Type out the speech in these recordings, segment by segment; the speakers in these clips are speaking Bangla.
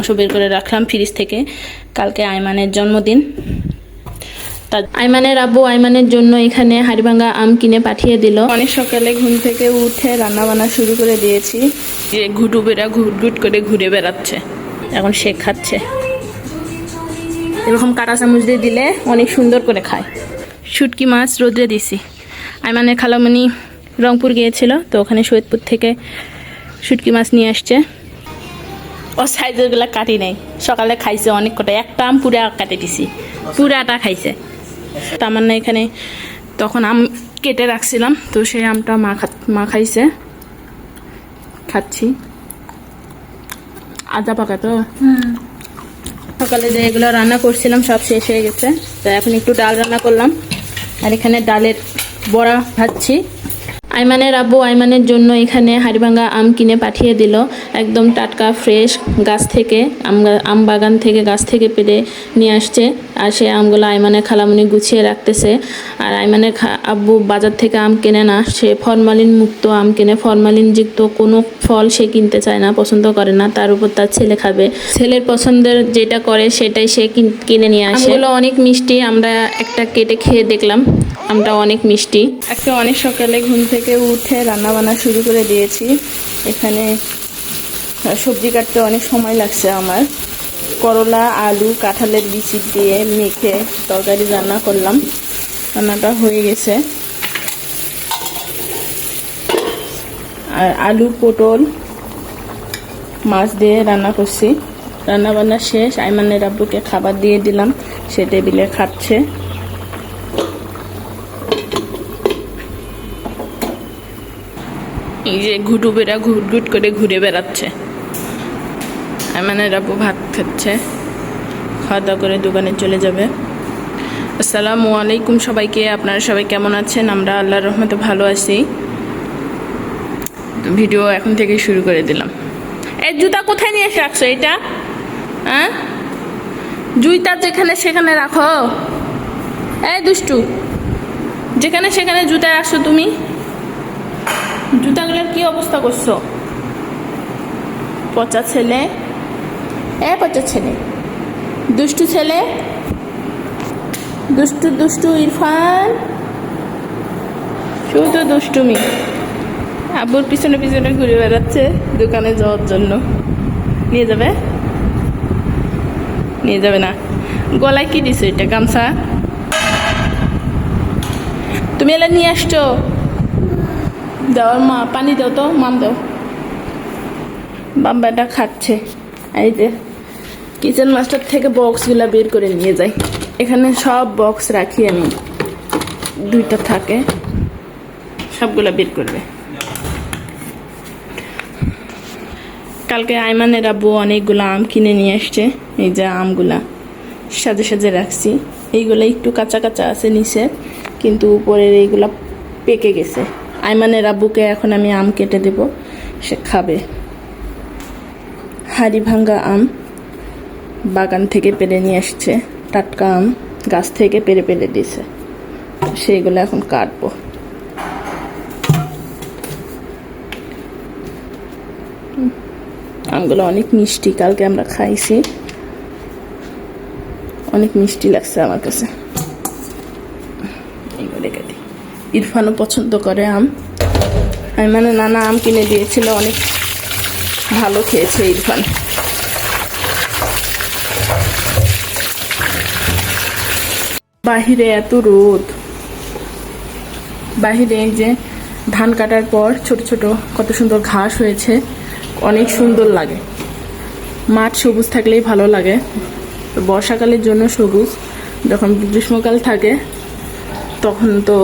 মাংস বের করে রাখলাম ফ্রিজ থেকে। কালকে আইমানের জন্মদিন। তা আইমানের আব্বু আইমানের জন্য এখানে হাড়িভাঙ্গা আম কিনে পাঠিয়ে দিল। অনেক সকালে ঘুম থেকে উঠে রান্না বান্না শুরু করে দিয়েছি। যে ঘুটুবেরা ঘুট করে ঘুরে বেড়াচ্ছে, এখন সে খাচ্ছে। এরকম কাঁটা চামচ দিয়ে দিলে অনেক সুন্দর করে খায়। শুটকি মাছ রোদ্রে দিছি। আইমানের খালামণি রংপুর গিয়েছিল, তো ওখানে সৈয়দপুর থেকে শুটকি মাছ নিয়ে আসছে। ও সাইজেরগুলো কাটি নাই, সকালে খাইছে অনেক কটা। একটা আম পুরা কাটে দিছি, পুরাটা খাইছে। তামান্না এখানে তখন আম কেটে রাখছিলাম, তো সেই আমটা মা খাইছে। খাচ্ছি আদা পাকা তো। সকালে যে এগুলো রান্না করছিলাম সব শেষ হয়ে গেছে, তো এখন একটু ডাল রান্না করলাম। আর এখানে ডালের বড়া ভাজছি। আইমানের আব্বু আইমানের জন্য এখানে হাড়িভাঙ্গা আম কিনে পাঠিয়ে দিল, একদম টাটকা ফ্রেশ গাছ থেকে। আম বাগান থেকে গাছ থেকে পেড়ে নিয়ে আসছে। আর সেই আমগুলো আইমানের খালামণি গুছিয়ে রাখতেছে। আর আইমানের আব্বু বাজার থেকে আম কেনে না, সে ফরমালিন মুক্ত আম কেনে। ফরমালিন যুক্ত কোনো ফল সে কিনতে চায় না, পছন্দ করে না। তার উপর তার ছেলে খাবে, ছেলের পছন্দের যেটা করে সেটাই সে কিনে নিয়ে আসে। আমগুলো অনেক মিষ্টি, আমরা একটা কেটে খেয়ে দেখলাম, আমটা অনেক মিষ্টি। আজকে অনেক সকালে ঘুম থেকে উঠে রান্না বান্না শুরু করে দিয়েছি। এখানে সবজি কাটতে অনেক সময় লাগছে আমার। করলা আলু কাঁঠালের বিচি দিয়ে মেখে তরকারি রান্না করলাম, রান্নাটা হয়ে গেছে। আর আলু পটল মাছ দিয়ে রান্না করছি। রান্না বান্না শেষ, আইমানের আব্বুকে খাবার দিয়ে দিলাম, সে টেবিলে খাচ্ছে। এই যে ঘুটুবেরা ঘুট করে ঘুরে বেড়াচ্ছে। আইমানের আব্বু ভাত খাচ্ছে, খাওয়া দাওয়া করে দোকানে চলে যাবে। আসসালামু আলাইকুম সবাইকে। আপনারা সবাই কেমন আছেন? আমরা আল্লাহর রহমতে ভালো আছি। ভিডিও এখন থেকে শুরু করে দিলাম। এই জুতা কোথায় নিয়ে এসে রাখছো? এটা হ্যাঁ, জুতা যেখানে সেখানে রাখো। এই দুষ্টু, যেখানে সেখানে জুতা রাখছো তুমি। জুতাগুলোর কি অবস্থা করছো? পচা ছেলে, পচা ছেলে, দুষ্টু ছেলে, দুষ্টু দুষ্টু ইরফান, শুধু দুষ্টুমি। আব্বুর পিছনে পিছনে ঘুরে বেড়াচ্ছে দোকানে যাওয়ার জন্য। নিয়ে যাবে? নিয়ে যাবে না। গলায় কি দিছো? এটা গামছা? তুমি এলা নিয়ে আসছো? দাও মা, পানি দাও তো, মাম দাও। বাম্বাটা খাচ্ছে। এই যে কিচেন মাস্টার থেকে বক্সগুলো বের করে নিয়ে যাই। এখানে সব বক্স রাখি আমি, দুইটা থাকে, সবগুলো বের করবে। কালকে আইমানের আব্বু অনেকগুলো আম কিনে নিয়ে আসছে। এই যে আমগুলা সাজে সাজে রাখছি। এইগুলো একটু কাঁচা কাঁচা আছে নিচে, কিন্তু উপরের এইগুলা পেকে গেছে। আইমানের আব্বুকে এখন আমি আম কেটে দেব, সে খাবে। হাড়িভাঙ্গা আম বাগান থেকে পেড়ে নিয়ে আসছে, টাটকা আম গাছ থেকে পেড়ে পেড়ে দিয়েছে, সেইগুলো এখন কাটবো। আমগুলো অনেক মিষ্টি, কালকে আমরা খাইছি, অনেক মিষ্টি লাগছে আমার কাছে। ইরফানও পছন্দ করে আম। আমি মানে নানা আম কিনে দিয়েছিল, অনেক ভালো খেয়েছে ইরফান। বাহিরে এত রোদ, বাহিরে যে ধান কাটার পর ছোট ছোট কত সুন্দর ঘাস হয়েছে, অনেক সুন্দর লাগে। মাঠ সবুজ থাকলেই ভালো লাগে। তো বর্ষাকালের জন্য সবুজ, যখন গ্রীষ্মকাল থাকে তখন তো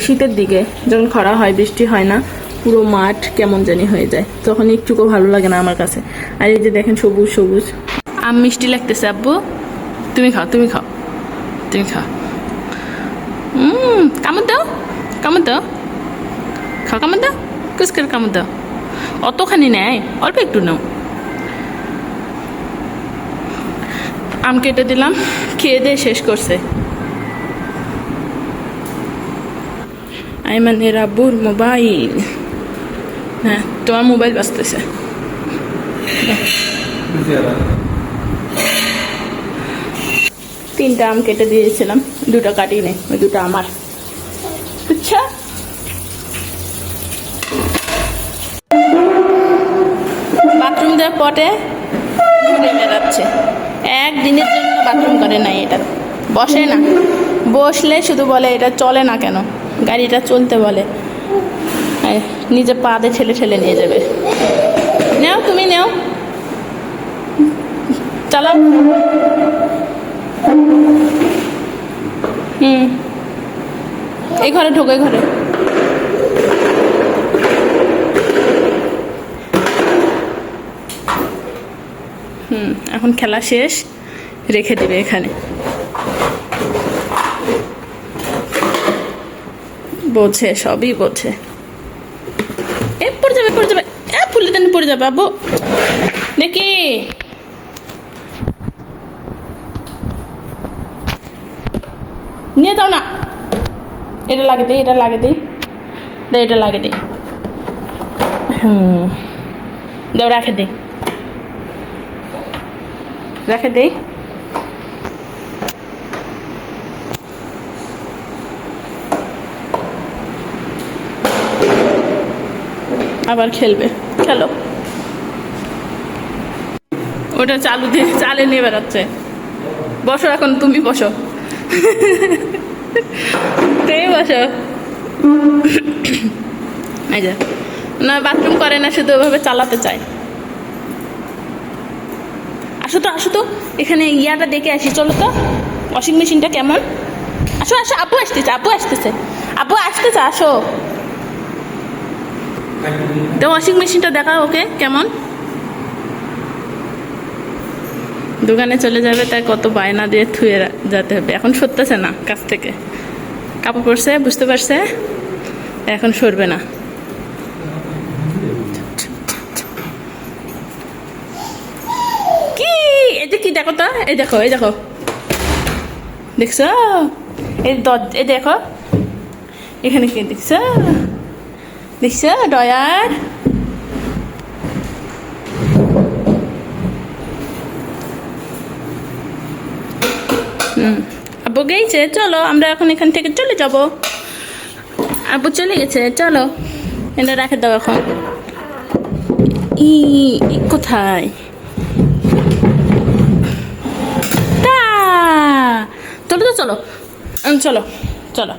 শীতের দিকে যখন খরা হয়, বৃষ্টি হয় না, পুরো মাঠ কেমন জানি হয়ে যায়, তখন একটুকু ভালো লাগে না আমার কাছে। আর এই যে দেখেন সবুজ সবুজ আম, মিষ্টি লাগতেছে। আব্বু তুমি খাও, তুমি খাও, তুমি খাও। কামড় দাও, কামড় দাও, খাও, কামড় দাও, কুচ করে কামড় দাও। অতখানি নেয়, অল্প একটু নাও। আম কেটে দিলাম, খেয়ে দিয়ে শেষ করছে। আইমানের আব্বুর মোবাইল, হ্যাঁ তোমার মোবাইল বাজতেছে। 3টা আম কেটে দিয়েছিলাম, 2টা কাটিয়ে নে, ওই 2টা আমার। আচ্ছা বাথরুম দেওয়ার পটে ঘুরে বেড়াচ্ছে, একদিনের জন্য বাথরুম করে নাই। এটা বসে না, বসলে শুধু বলে এটা চলে না কেন, গাড়িটা চলতে বলে, নিজে পা দিয়ে ঠেলে ঠেলে নিয়ে যাবে। নেও তুমি নেও, চালাও। এই ঘরে ঢোকো, এই ঘরে। এখন খেলা শেষ, রেখে দেবে এখানে। বোঝে, সবই বোঝে। পড়ে যাবে, পড়ে যাবে, ফুলে টেনে পড়ে যাবে। আব্বু দেখি, নিয়ে দাও না, এটা লাগে দিই, এটা লাগে দিই, এটা লাগে দিই। দাও, রাখে দিই, রেখে দেই। আবার খেলবে, খেলো। ওটা চালু দিয়ে চালে নিয়ে বেড়াচ্ছে। বসো এখন, তুমি বসো, তুমি বসো। এই যে না, বাথরুম করে না, শুধু ওইভাবে চালাতে চায়। আসো তো, আসো তো, এখানে ইয়াটা দেখে আসি, চলো তো। ওয়াশিং মেশিনটা কেমন? আসো আসো, আপু আসতেছে, আপু আসতেছে, আপু আসতেছে, আসো তো। ওয়াশিং মেশিনটা দেখাও ওকে কেমন। দোকানে চলে যাবে, তাই কত বায়না দিয়ে থুয়ে যেতে হবে। এখন সরতেছে না কাছ থেকে, কাপড় পরছে, বুঝতে পারছে, এখন সরবে না। কি এই যে কি দেখো তো, এই দেখো, এই দেখো, দেখছো? এই দেখো, এখানে কি দেখছো? দেখছো ডয়ার? আব্বু গেছে, চলো আমরা এখন এখান থেকে চলে যাব। আব্বু চলে গেছে, চলো এটা রেখে দাও এখন। কোথায়? চলো তো, চলো চলো চলো।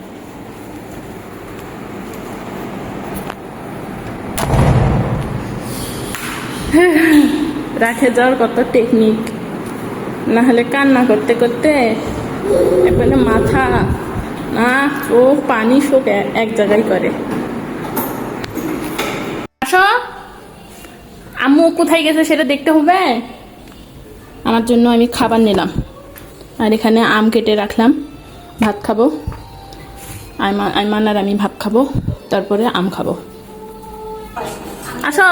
রেখে যাওয়ার কত টেকনিক, না হলে কান্না করতে করতে একবারে মাথা, নাক, চোখ, পানি সব এক জায়গায় করে। আসো, আম্মু কোথায় গেছে সেটা দেখতে হবে। আমার জন্য আমি খাবার নিলাম, আর এখানে আম কেটে রাখলাম, ভাত খাবো। আইমান আর আমি ভাত খাবো, তারপরে আম খাবো। আসো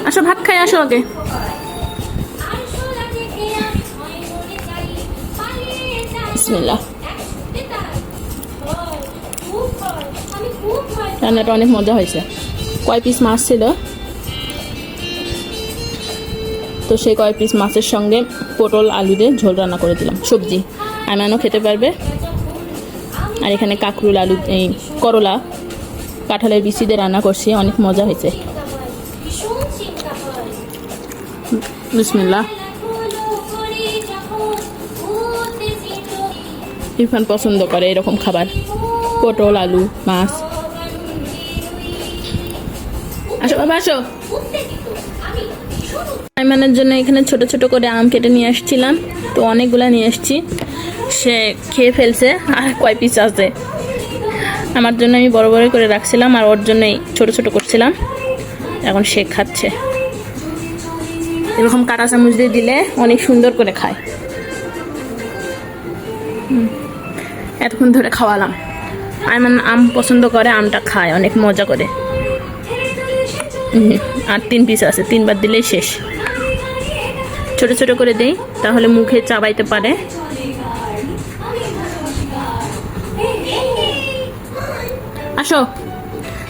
আসো, ভাত খাই, আসো আগে। বিসমিল্লাহ। রান্নাটা অনেক মজা হয়েছে। কয় পিস মাছ ছিল, তো সেই কয় পিস মাছের সঙ্গে পটল আলু দিয়ে ঝোল রান্না করে দিলাম, সবজি আইমানও খেতে পারবে। আর এখানে কাঁকরুল, আলু, এই করলা, কাঁঠালের বিচি দিয়ে রান্না করছি, অনেক মজা হয়েছে। বিসমিল্লাহ। ইরফান পছন্দ করে এরকম খাবার, পটল, আলু, মাছ। আসো বাবা, আসো। আইমানের জন্য এখানে ছোট ছোট করে আম কেটে নিয়ে আসছিলাম, তো অনেকগুলা নিয়ে আসছি। সে খেয়ে ফেলছে, আর কয় পিস আছে। আমার জন্য আমি বড় বড় করে রাখছিলাম, আর ওর জন্যই ছোট ছোট করছিলাম। এখন সে খাচ্ছে। এরকম কাঁটা চামচ দিয়ে দিলে অনেক সুন্দর করে খায়। এতক্ষণ ধরে খাওয়ালাম। আইমান আম পছন্দ করে, আমটা খায় অনেক মজা করে। আর 3 পিস আছে, 3 বার দিলেই শেষ। ছোট ছোট করে দেই, তাহলে মুখে চাবাইতে পারে। আসো,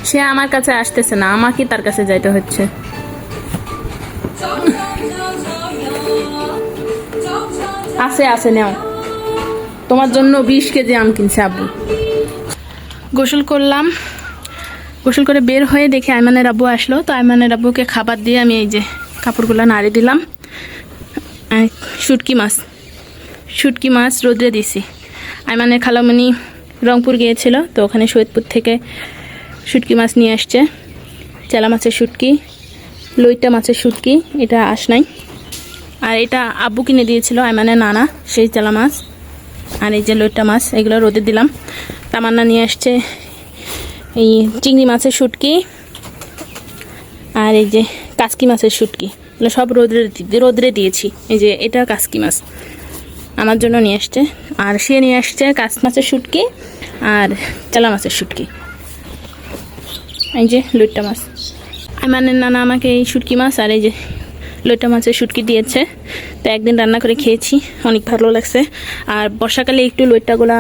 সে আমার কাছে আসতেছে না, আমাকে তার কাছে যাইতে হচ্ছে। আছে আছে, নাও। তোমার জন্য 20 কেজি আম কিনছে আব্বু। গোসল করলাম, গোসল করে বের হয়ে দেখি আইমানের আব্বু আসলো। তো আইমানের আব্বুকে খাবার দিয়ে আমি এই যে কাপড়গুলো নাড়ি দিলাম। শুটকি মাছ রোদ্রে দিছি। আইমানের খালামণি রংপুর গিয়েছিল, তো ওখানে সৈয়দপুর থেকে শুটকি মাছ নিয়ে আসছে। চেলা মাছের শুটকি, লইটা মাছের শুটকি, এটা আস নাই। আর এটা আব্বু কিনে দিয়েছিল আইমানের নানা, সেই চেলা মাছ। আর এই যে লইটা মাছ, এগুলো রোদে দিলাম। তামান্না নিয়ে আসছে এই চিংড়ি মাছের শুটকি, আর এই যে কাসকি মাছের শুটকি, এগুলো সব রোদ্রে দিয়েছি। এই যে এটা কাসকি মাছ আমার জন্য নিয়ে আসছে, আর সে নিয়ে আসছে কাস মাছের শুটকি আর চেলা মাছের শুটকি। এই যে লইটা মাছ, আইমানের নানা আমাকে এই শুটকি মাছ আর এই যে লইটা মাছের শুটকি দিয়েছে। তো একদিন রান্না করে খেয়েছি, অনেক ভালো লাগছে। আর বর্ষাকালে একটু লইটাগুলা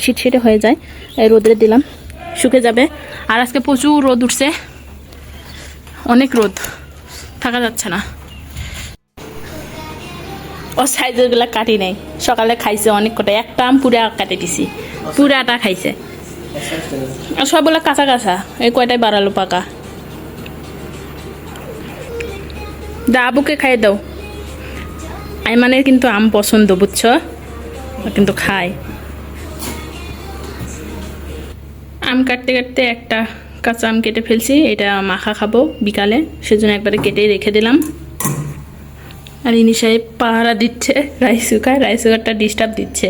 শীতে হয়ে যায়, রোদে দিলাম, শুকে যাবে। আর আজকে প্রচুর রোদ উঠছে, অনেক রোদ, থাকা যাচ্ছে না। ও সাইজেরগুলা কাটি নাই, সকালে খাইছে অনেক কটা, একটা আম পুরা কাটে দিছি, পুরাটা খাইছে। আর সবগুলা কাঁচা কাঁচা, এই কয়টাই বাড়ালো পাকা। আবুকে খাইয়ে দাও। আইমানের কিন্তু আম পছন্দ, বুঝছো, কিন্তু খায়। আম কাটতে কাটতে একটা কাঁচা আম কেটে ফেলছি, এটা মাখা খাবো বিকালে, সেজন্য একবারে কেটে রেখে দিলাম। আর ইনি সাহেব পাহারা দিচ্ছে, রাইস কুকারটা ডিস্টার্ব দিচ্ছে,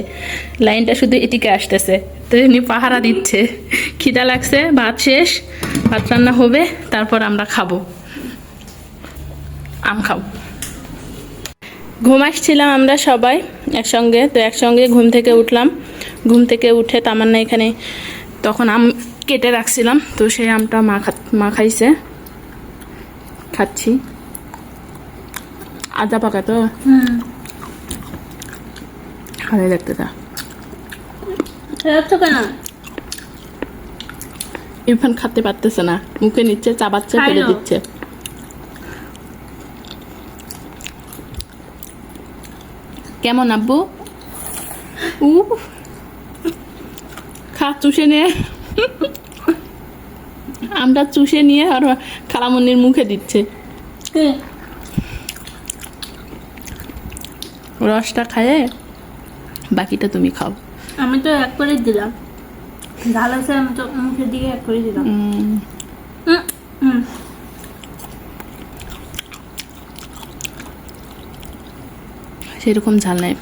লাইনটা শুধু এটিকে আসতেছে, তো ইনি পাহারা দিচ্ছে। খিদা লাগছে, ভাত শেষ, ভাত রান্না হবে, তারপর আমরা খাবো, আম খাবো। ঘুম আসছিলাম আমরা সবাই একসঙ্গে, তো একসঙ্গে ঘুম থেকে উঠলাম। ঘুম থেকে উঠে তামান্না এখানে তখন আম কেটে রাখছিলাম, তো সেই আমটা মাখাইছে, খাচ্ছি। আদা পাকা তো ভালো লাগতে তা কেন ইরফান খাতে পারতেছে না, মুখে নিচ্ছে, চাবাচ্ছে, ফেলে দিচ্ছে। কেমন আব্বু? খা, চুষে নিয়ে, আমরা চুষে নিয়ে আর খালামুনির মুখে দিচ্ছে। রসটা খায়ে বাকিটা তুমি খাও। আমি তো এক করে দিলাম, ঝাল আছে, আমি তো মুখে দিয়ে এক করে দিলাম। সেরকম ঝাল নাই,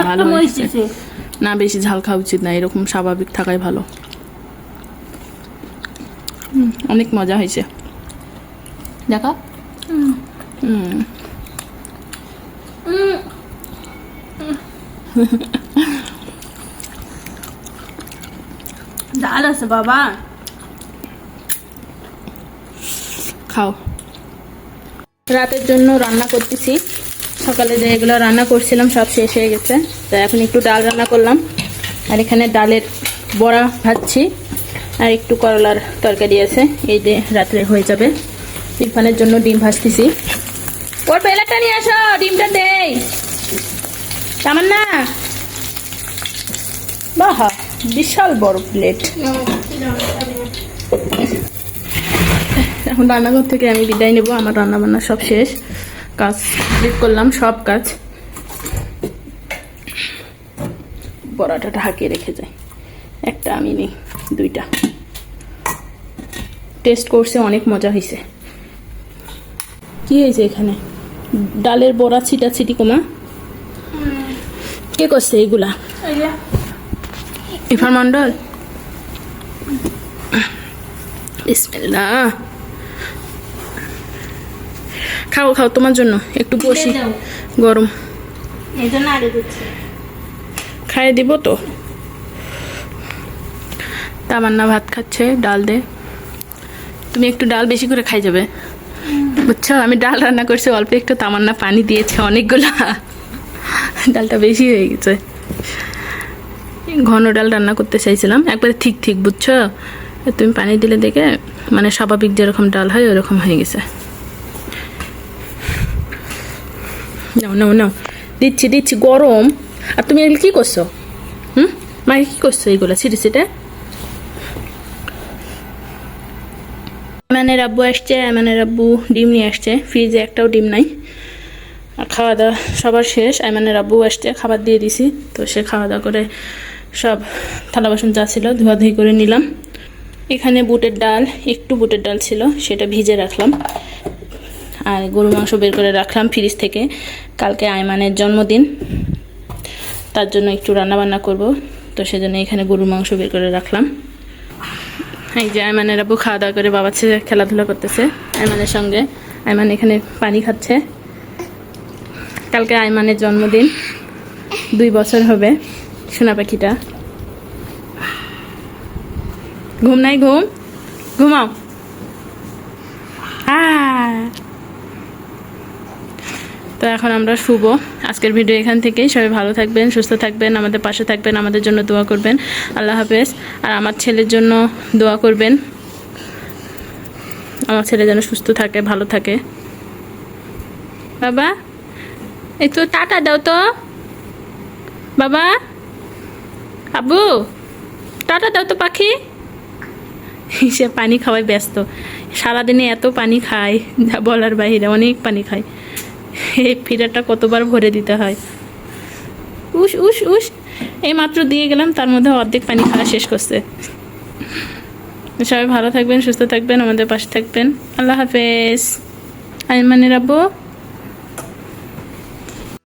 ভালো না, বেশি ঝাল খাওয়া উচিত না, এরকম স্বাভাবিক থাকাই ভালো। অনেক মজা হয়েছে, দেখো। ঝাল আছে বাবা, খাও। রাতের জন্য রান্না করতেছি, সকালে যে এগুলো রান্না করছিলাম সব শেষ হয়ে গেছে, তো এখন একটু ডাল রান্না করলাম। আর এখানে ডালের বড়া ভাজছি, আর একটু করলার তরকারি আছে, এই যে রাত্রে হয়ে যাবে। ইরফানের জন্য ডিম ভাজতেছি। ওর পেলাটা নিয়ে আসো, ডিমটা দেই। তামান্না, বাহ, বিশাল বড় প্লেট। এখন রান্নাঘর থেকে আমি বিদায় নেব, আমার রান্না বান্না সব শেষ, কাজ কমপ্লিট করলাম, সব কাজ। বড়াটা ঢাকিয়ে রেখে যাই, একটা আমি নেই, দুইটা। টেস্ট করছে, অনেক মজা হয়েছে। কি হয়েছে এখানে? ডালের বড়া ছিটাছিটি কমা, কে করছে এগুলা? ইরফান মন্ডল। বিসমিল্লাহ। খাও খাও, তোমার জন্য একটু বসি, গরম, খাইয়ে দিব তো। তামান্না ভাত খাচ্ছে, ডাল দে, তুমি একটু ডাল বেশি করে খাই যাবে, বুঝছো। আমি ডাল রান্না করছি অল্প একটু, তামান্না পানি দিয়েছে অনেকগুলা, ডালটা বেশি হয়ে গেছে। ঘন ডাল রান্না করতে চাইছিলাম, একবারে ঠিক ঠিক, বুঝছো। তুমি পানি দিলে দেখে, মানে স্বাভাবিক যেরকম ডাল হয় ওরকম হয়ে গেছে। নাও নাও নাও, দিচ্ছি দিচ্ছি গরম। আর তুমি এগুলো কি করছো? মাকে কি করছো এইগুলো ছিটে ছিটে? আইমানের আব্বু আসছে, আইমানের আব্বু ডিম নিয়ে আসছে, ফ্রিজে একটাও ডিম নাই। আর খাওয়া দাওয়া সবার শেষ, আইমানের আব্বু আসছে, খাবার দিয়ে দিছি। তো সে খাওয়া দাওয়া করে সব থালা বাসন যা ছিল ধোয়াধুয়ি করে নিলাম। এখানে বুটের ডাল, একটু বুটের ডাল ছিল, সেটা ভিজে রাখলাম। আর গরু মাংস বের করে রাখলাম ফ্রিজ থেকে। কালকে আইমানের জন্মদিন, তার জন্য একটু রান্নাবান্না করব, তো সেজন্য এখানে গরুর মাংস বের করে রাখলাম। এই যে আইমানের আব্বু খাওয়া দাওয়া করে বাবার ছেলে খেলাধুলা করতেছে আইমানের সঙ্গে। আইমান এখানে পানি খাচ্ছে। কালকে আইমানের জন্মদিন, 2 বছর হবে সোনা পাখিটা। ঘুম নাই? ঘুমাও। তো এখন আমরা শুভ। আজকের ভিডিও এখান থেকেই। সবাই ভালো থাকবেন, সুস্থ থাকবেন, আমাদের পাশে থাকবেন, আমাদের জন্য দোয়া করবেন। আল্লাহ হাফেজ। আর আমার ছেলের জন্য দোয়া করবেন, আমার ছেলে যেন সুস্থ থাকে, ভালো থাকে। বাবা একটু টাটা দাও তো। বাবা, আব্বু টাটা দাও তো পাখি। সে পানি খাওয়ায় ব্যস্ত, সারাদিনে এত পানি খায় যা বলার বাইরে, অনেক পানি খায়। এই ফিডারটা কতবার ভরে দিতে হয়। উস উস উস, এই মাত্র দিয়ে গেলাম, তার মধ্যে অর্ধেক পানি খাওয়া শেষ করছে। সবাই ভালো থাকবেন, সুস্থ থাকবেন, আমাদের পাশে থাকবেন। আল্লাহ হাফেজ। আইমানের আব্বু।